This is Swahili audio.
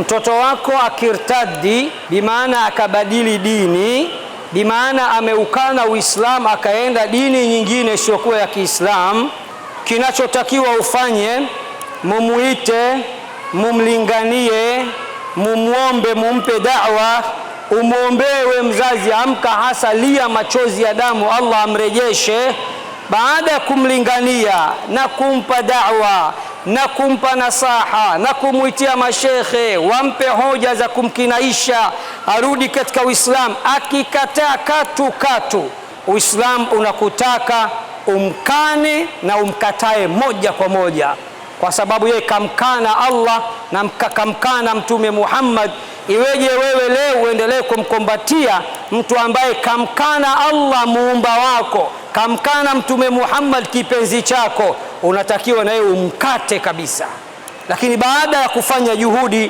Mtoto wako akirtadi, bimaana akabadili dini, bimaana ameukana Uislamu akaenda dini nyingine isiyokuwa ya Kiislamu, kinachotakiwa ufanye, mumuite, mumlinganie, mumuombe, mumpe da'wa, umuombewe mzazi, amka hasa, lia machozi ya damu, Allah amrejeshe. Baada ya kumlingania na kumpa da'wa na kumpa nasaha na kumuitia mashekhe wampe hoja za kumkinaisha arudi katika Uislamu, akikataa katu, Uislamu unakutaka umkane na umkatae moja kwa moja, kwa sababu yeye kamkana Allah na kamkana Mtume Muhammad. Iweje wewe leo uendelee kumkombatia mtu ambaye kamkana Allah muumba wako, kamkana Mtume Muhammad kipenzi chako? Unatakiwa naye umkate kabisa. Lakini baada ya kufanya juhudi